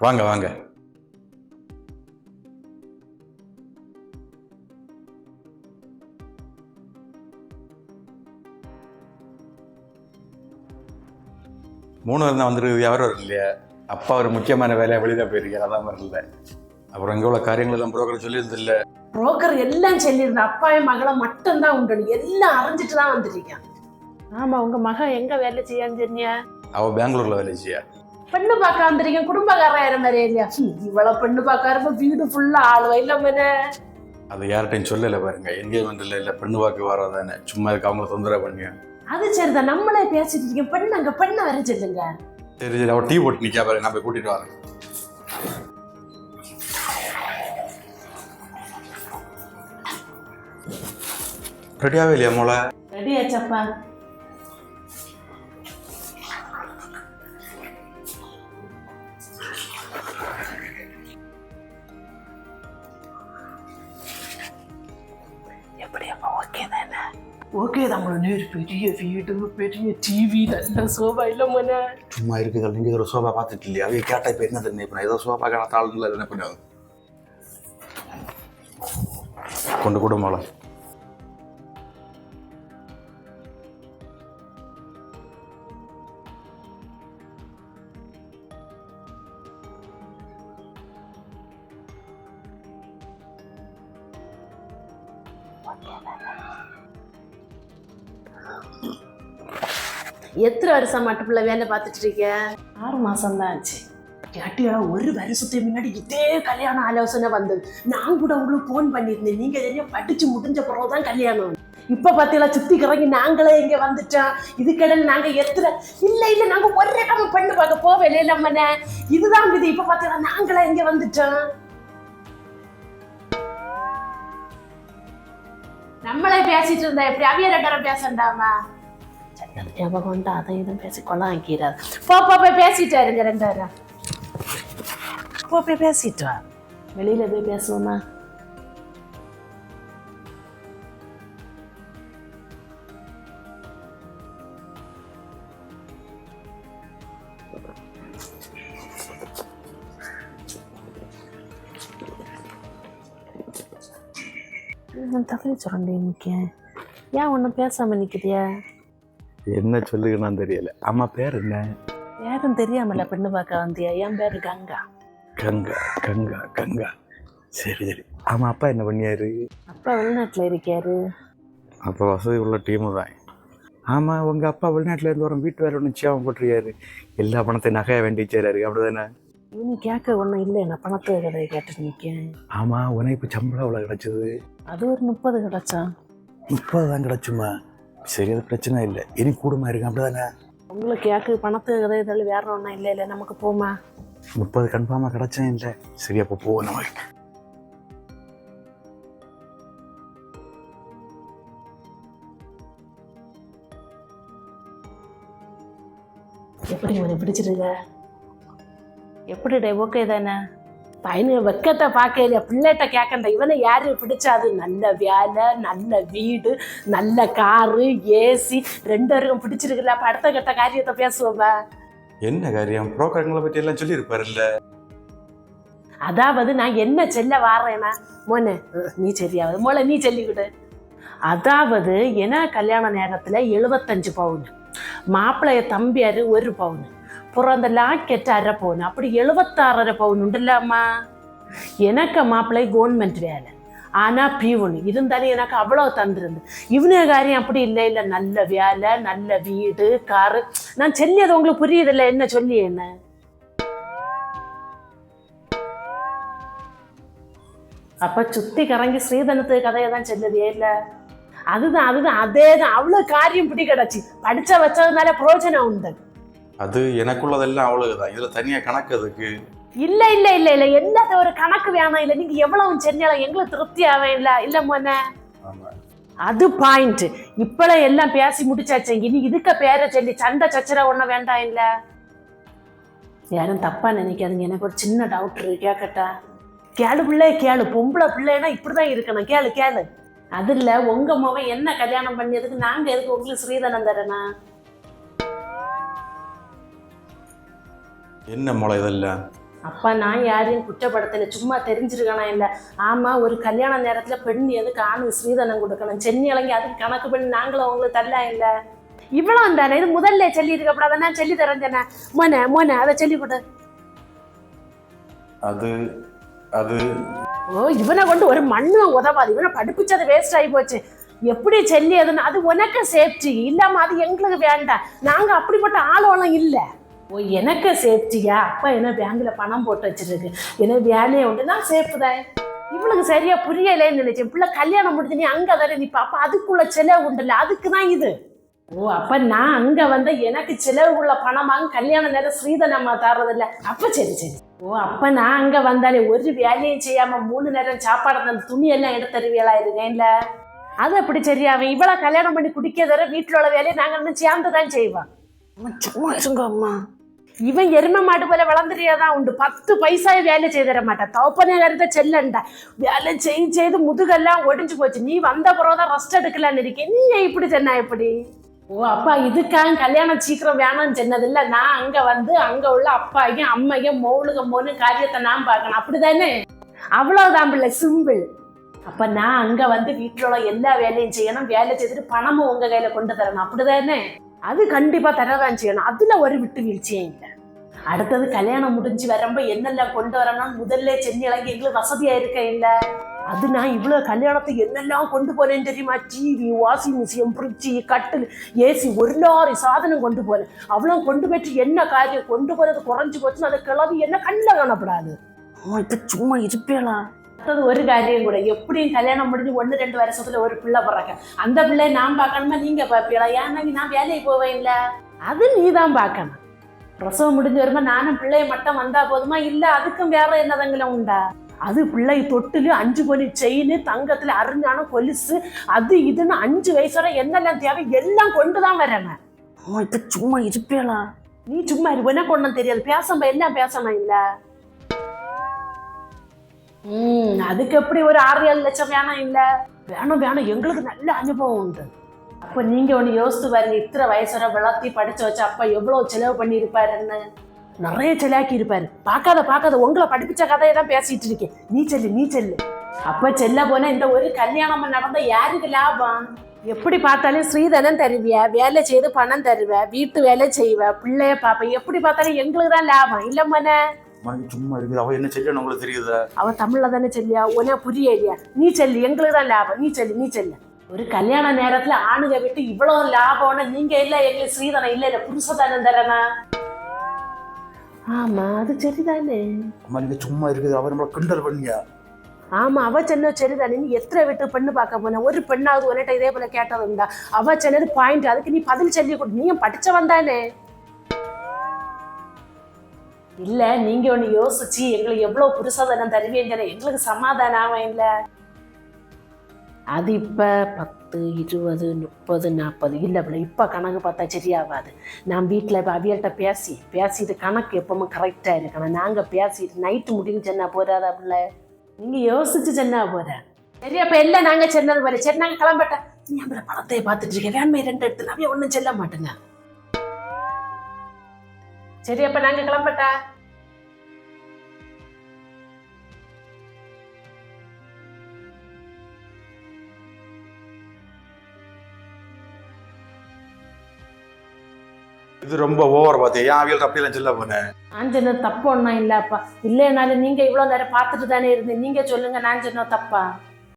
வாங்க வாங்க. மூணு வருஷம் வந்துருக்கு, யாரும் வரல இல்லையா? அப்பா ஒரு முக்கியமான வேலையை வெளியில போயிருக்காரு, அதான் வரல. அப்புறம் இங்கே உள்ள காரியங்கள் எல்லாம் புரோக்கர் சொல்லியிருந்து இல்லை. புரோக்கர் எல்லாம் சொல்லியிருந்த அப்பாயும் மகளை மட்டும்தான் உண்டு, எல்லாம் அறிஞ்சிட்டு தான் வந்துருக்கேன். ஆமா, உங்க மகன் எங்க வேலை செய்யான்னு சொன்னியா? அவ பெங்களூர்ல வேலை செய்யா. பெண்ணு பார்க்க வந்திருக்கேன், குடும்பக்காரன் மாதிரி இல்லையா? இவ்வளவு பெண்ணு பார்க்க வீடு ஃபுல்லா ஆளுவா இல்ல மேன. அது யார்கிட்டையும் சொல்லல பாருங்க, என்கேஜ்மெண்ட் இல்லை பெண்ணு பார்க்க வரதானே, சும்மா இருக்க அவங்க தொந்தரவு பண்ணியா. அது சரிதான், நம்மளே பேசிட்டு இருக்கேன். பெண்ணு அங்க பெண்ணை வர சொல்லுங்க. சரி சரி, அவ டீ போட்டு நிக்கா பாருங்க, நான் போய் கூட்டிட்டு வரேன். ரெடியாவே இல்லையா மோளை? ரெடி ஆச்சப்பா. எப்படியாப்பா ஓகே தானே? ஓகே தான். பெரிய வீடு, பெரிய டிவி, நல்ல சோபா இல்ல மோன. சும்மா இருக்குது, நீங்க ஒரு சோபா பார்த்துட்டு இல்லையா? அவங்க கேட்டா இப்ப என்ன தெரியும், ஏதோ சோபா காண தாழ்ந்துல என்ன பண்ணுவாங்க. கொண்டு கூட மோளை. எத்தனை வருஷம் மட்டுப்புல வேலை பார்த்துட்டு இருக்க? 6 மாசம் தான் ஆச்சு. கேட்டியா, ஒரு வருஷத்துக்கு முன்னாடி இதே கல்யாண ஆலோசனை வந்தது. நான் கூட உங்களுக்கு போன் பண்ணியிருந்தேன். நீங்க எதையும் படிச்சு முடிஞ்ச பிறகுதான் கல்யாணம். இப்ப பாத்தீங்களா, சுத்தி கிறங்கி நாங்களே இங்க வந்துட்டோம். இதுக்கிடையில நாங்க இல்ல நாங்க ஒரே கம்ம பெண்ணு பார்க்க போவே இல்ல. இதுதான் இது. இப்ப பாத்தீங்களா, நாங்களே இங்க வந்துட்டோம். நம்மளே பேசிட்டு இருந்தா எப்படி? அவிய 2 பேரும் பேசண்டாமா? ஞாபகம் உண்டு, அதை இதுவும் பேசி கொள்ள ஆக்கிறாரு. போய் பேசிட்டாருங்க 2 பேரும். போய் பேசிட்டு வா. வெளியில போய் பேசுவோமா? தவறி சொல்றேன் நிக்க. ஏன் ஒன்னும் பேசாம நிக்கிறியா? என்ன சொல்லுங்கன்னு தெரியல. அம்மா பேர் என்ன? யாரும் தெரியாமல பெண்ணு பார்க்க வந்தியா? என் பேரு கங்கா. கங்கா கங்கா கங்கா. சரி சரி. ஆமா, அப்பா என்ன பண்ணியாரு? அப்பா வெளிநாட்டுல இருக்காரு. அப்போ வசதி உள்ள டீமு தான். ஆமா, உங்க அப்பா வெளிநாட்டுல இருந்து வரும், வீட்டு வேலை நிச்சயம் போட்டுருக்காரு. எல்லா பணத்தையும் நகைய வேண்டி வச்சாரு, அப்படிதானே? இவனு கேட்க ஒன்றும் இல்லை, நான் பணத்தை கதையை கேட்டு நிற்கேன். ஆமா, உனக்கு இப்போ சம்பளம் எவ்வளோ கிடைச்சது? அது ஒரு 30 கிடைச்சா. 30 தான் கிடைச்சுமா? சரி, அது பிரச்சனை இல்லை. இனி கூடுமா இருக்கு, அப்படிதானே? உங்களுக்கு கேட்க பணத்தை கதையை தள்ளி வேற ஒன்றும் இல்லை நமக்கு போமா. 30 கன்ஃபார்மாக கிடைச்சேன் இல்லை. சரி, அப்போ போவோம் நமக்கு. எப்படி இவனை பிடிச்சிருக்க? எப்படி ஓகே தானே? பையனு வெக்கத்தை பார்க்கல, பிள்ளைகிட்ட கேட்கண்ட. இவனை யாரு பிடிச்சாது? நல்ல வேலை, நல்ல வீடு, நல்ல காரு, ஏசி, 2 பேருக்கும் பிடிச்சிருக்குல்ல. அப்ப அடுத்த கட்ட காரியத்தை பேசுவோமா? என்ன காரியம்? புரோக்கர்களை பற்றி எல்லாம் சொல்லியிருப்பாருல்ல. அதாவது நான் என்ன சொல்ல வாரேனா மோனே, நீ சரியாவது மோளை நீ சொல்லிக்கிடு. அதாவது ஏன்னா கல்யாண நேரத்துல 75 பவுன், மாப்பிள்ளைய தம்பியாரு 1 பவுன், அப்புறம் அந்த லாக்கெட்டு 1/2 பவுன், அப்படி 76.5 பவுன் உண்டுல்லாமா. எனக்கு மாப்பிள்ளை கவர்மெண்ட் வேலை, ஆனா பியூன் இருந்தாலும் எனக்கு அவ்வளோ தந்துருந்து. இவனே காரியம் அப்படி இல்லை. நல்ல வேலை, நல்ல வீடு, காரு. நான் சொல்லியது உங்களுக்கு புரியுதில்ல? என்ன சொல்லி என்ன? அப்ப சுத்தி கறங்கி ஸ்ரீதனத்து கதையை தான் சொல்லுதே இல்ல. அதுதான் அதேதான். அவ்வளவு காரியம் பிடி கிடச்சி படிச்ச வச்சதுனால பிரயோஜனம் உண்டு. அது எனக்குள்ளதெல்லாம் அவ்வளவுதான். இதுல தனியா கணக்கு அதுக்கு இல்ல. எல்லாத்த ஒரு கணக்கு வேணாம். இல்ல நீங்க எவ்வளவு செஞ்சாலும் எங்களுக்கு திருப்தி ஆவேன் இல்ல மோன. அது பாயிண்ட். இப்ப எல்லாம் பேசி முடிச்சாச்சு. இனி இதுக்க பேரை சொல்லி சண்டை சச்சரவு ஒண்ணும் வேண்டாம் இல்ல. யாரும் தப்பா நினைக்காதுங்க. எனக்கு ஒரு சின்ன டவுட் இருக்கு, கேட்கட்டா? கேளு பிள்ளை கேளு. பொம்பளை பிள்ளைன்னா இப்படிதான் இருக்கணும். கேளு. அது இல்ல, உங்க மகன் என்ன கல்யாணம் பண்ணியதுக்கு நாங்க எதுக்கு உங்களுக்கு ஸ்ரீதனம் தரனா? என்ன மொளை இதெல்லாம்? அப்பா நான் யாரையும் குற்றப்படுத்தலை, சும்மா தெரிஞ்சிருக்கணும் இல்லை. ஆமாம், ஒரு கல்யாண நேரத்தில் பெண் எதுக்கு ஆணுக்கு ஸ்ரீதனம் கொடுக்கணும், சென்னி இளங்கி அதுக்கு கணக்கு பண்ணி நாங்களும் அவங்களுக்கு தரலாம் இல்லை. இவ்வளோ தானே, இது முதல்ல சொல்லி இருக்கப்படாத, நான் சொல்லி தரேன் தானே. மோனே அதை சொல்லி கொடு. அது அது ஓ, இவனை கொண்டு ஒரு மண்ணு உதவாது, இவனை படிப்பிச்சது வேஸ்ட் ஆகி போச்சு. எப்படி சொல்லி அதுன்னு, அது உனக்கு சேஃப்டி இல்லாம அது எங்களுக்கு வேண்டாம். நாங்க அப்படிப்பட்ட ஆளோலாம் இல்லை. ஓ, எனக்கு சேஃப்டியா? அப்பா என்ன பேங்க்ல பணம் போட்டு வச்சிருக்கு, எனக்கு வேலையை உண்டு, நான் சேஃப் தான். இவளுக்கு சரியா புரியலேன்னு நினைச்சேன். பிள்ளை கல்யாணம் முடிஞ்சு நீ அங்க தானே நிப்ப, அப்ப அதுக்குள்ள செலவு உண்டுல்ல, அதுக்கு தான் இது. ஓ, அப்ப நான் அங்க வந்த எனக்கு செலவுக்குள்ள பணமாக கல்யாண நேரம் ஸ்ரீதனம்மா தர்றதில்ல. அப்ப சரி சரி. ஓ, அப்ப நான் அங்க வந்தாலே ஒரு வேலையும் செய்யாம 3 நேரம் சாப்பாடு அந்த துணியெல்லாம் எடுத்து தருவியலா இருக்கேன்ல, அது அப்படி சரியாவேன். இவ்வளோ கல்யாணம் பண்ணி குடிக்க தர வீட்டில் உள்ள வேலையை நாங்கள் இன்னும் சேர்ந்து தான் செய்வோம். சும்மா இருங்க அம்மா. இவன் எருமை மாட்டு போல வளர்ந்துறியாதான் உண்டு, 10 பைசாயை வேலை செய்து தர மாட்டான். தவப்பனே கருத்த செல்லண்டா, வேலை செய்து முதுகெல்லாம் ஒடிஞ்சு போச்சு. நீ வந்த பிறகுதான் ரெஸ்ட் எடுக்கலான்னு இருக்கேன், நீ இப்படி சொன்னா எப்படி? ஓ, அப்பா இதுக்காக கல்யாணம் சீக்கிரம் வேணும்னு சொன்னதில்ல. நான் அங்க வந்து அங்க உள்ள அப்பாயும் அம்மையும் மௌலுக மோனு காரியத்தை நான் பார்க்கணும், அப்படிதானே? அவ்வளவுதான் பிள்ளை, சிம்பிள். அப்ப நான் அங்க வந்து வீட்டில் உள்ள எல்லா வேலையும் செய்யணும், வேலை செய்துட்டு பணமும் உங்க கையில கொண்டு தரணும், அப்படிதானே? அது கண்டிப்பா தரதான் செய்யணும், அதுல ஒரு விட்டு வீழ்ச்சியே இல்லை. அடுத்தது கல்யாணம் முடிஞ்சு வரம்ப என்னெல்லாம் கொண்டு வரணும்னு முதல்ல சென்னி இளங்கி எங்களுக்கு வசதியா இருக்க இல்ல. அது நான் இவ்வளவு கல்யாணத்துக்கு என்னெல்லாம் கொண்டு போனேன்னு தெரியுமா? டிவி, வாஷிங் மிஷின், ஃப்ரிட்ஜு, கட்டில், ஏசி, ஒரு லாரி சாதனம் கொண்டு போனேன். அவ்வளோ கொண்டு போயிட்டு என்ன காரியம், கொண்டு போறது குறைஞ்சு போச்சுன்னு அதை கிளம்பி என்ன கண்ணில் காணப்படாது. இப்ப சும்மா இருப்பேலாம். அடுத்தது ஒரு காரியம் கூட, எப்படியும் கல்யாணம் முடிஞ்சு 1-2 வருஷத்துல ஒரு பிள்ளை பிறக்க, அந்த பிள்ளைய நான் பார்க்கணுமா நீங்க பார்ப்பீங்களா? ஏன்னா நான் வேலைக்கு போவேன் இல்ல, அது நீ தான் பார்க்கணும். பிரசவம் முடிஞ்சு வருமா நானும் பிள்ளைய மட்டும் வந்தா போதுமா? இல்ல அதுக்கும் வேற என்னதங்களும் உண்டா? அது பிள்ளை தொட்டிலு 5 பொலி செயின், தங்கத்துல அருஞானம் கொலுசு, அது இதுன்னு 5 வயசு வரை என்னெல்லாம் தேவை எல்லாம் கொண்டுதான் வரேன். இப்ப சும்மா இருப்பேலா? நீ சும்மா இரு, உனக்கு ஒன்றும் தெரியாது, பேசம்ப எல்லாம் பேசணும் இல்ல. அதுக்கு எப்படி ஒரு 6-7 லட்சம் வேணாம் இல்ல? வேணும் வேணும், எங்களுக்கு நல்ல அனுபவம் உண்டு. அப்ப நீங்க ஒண்ணு யோசித்து பாருங்க, இத்தனை வயசு வரை வளர்த்தி படிச்சு வச்சு அப்பா எவ்வளவு செலவு பண்ணி இருப்பாருன்னு. நிறைய செலவாக்கி இருப்பாரு. பார்க்காத உங்களை படிப்பிச்ச கதையை தான் பேசிட்டு இருக்கேன். நீ செல்லு. அப்ப செல்ல போனா இந்த ஒரு கல்யாணம் நடந்த யாருக்கு லாபம்? எப்படி பார்த்தாலும் ஸ்ரீதனம் தருவிய, வேலை செய்து பணம் தருவ, வீட்டு வேலை செய்வ, பிள்ளைய பாப்ப, எப்படி பார்த்தாலும் எங்களுக்கு தான் லாபம் இல்ல மன? சும்மா இருக்குது. அவ என்ன செல்ல உங்களுக்கு தெரியுதா? அவ தமிழ்ல தானே சொல்லியா, உன புரியலையா? நீ செல்லு, எங்களுக்கு தான் லாபம். நீ செல்லு. ஒரு கல்யாண நேரத்துல ஆணுக விட்டு இவ்வளவு லாபம்னு நீங்க இல்ல, எங்களுக்கு ஸ்ரீதனம் இல்ல புருஷதானம் தரனா? ஆமா, அது சரிதானே. நீங்க சும்மா இருக்குது. அவர் நம்மள கிண்டல் பண்ணியா? ஆமா, அவ சொன்ன சரிதானே. நீ எத்தனை வீட்டு பெண்ணு பார்க்க போன, ஒரு பெண்ணாவது உன்னிட்ட இதே போல கேட்டது உண்டா? அவ சொன்னது பாயிண்ட், அதுக்கு நீ பதில் சொல்லி கொடு. நீயும் படிச்சவன் தானே. இல்ல நீங்க ஒண்ணு யோசிச்சு எங்களுக்கு எவ்வளவு புருஷதானம் தருவீங்க, எங்களுக்கு சமாதானம் ஆகும் இல்ல. அது இப்ப 10, 20, 30, 40 இல்லை பிள்ளை. இப்போ கணக்கு பார்த்தா சரியாகாது. நான் வீட்டில் இப்போ அவியல்கிட்ட பேசிட்டு கணக்கு எப்பவுமே கரெக்டாக இருக்கணும். நாங்கள் பேசிட்டு நைட்டு முடிஞ்சு சொன்னா போறாதா பிள்ளை? நீங்கள் யோசிச்சு சொன்னா போற. சரி, அப்போ எல்லாம் நாங்கள் சொன்னது போல. சரி, நாங்கள் கிளம்பட்டேன். நீ நம்மள பணத்தையே பார்த்துட்டு இருக்கேன், வேண்மை 2 எடுத்து நவிய ஒன்றும் செல்ல மாட்டேங்க. சரி, அப்போ நாங்கள் கிளம்பட்டா? இது ரொம்ப ஓவர் பார்த்து. ஏன் அவியல் அப்படியெல்லாம் சொல்ல போனேன்? நான் சொன்ன தப்பு ஒன்றும் இல்லைப்பா. இல்லைனாலும் நீங்க இவ்வளோ நேரம் பார்த்துட்டு தானே இருந்தேன். நீங்க சொல்லுங்க, நான் சொன்ன தப்பா?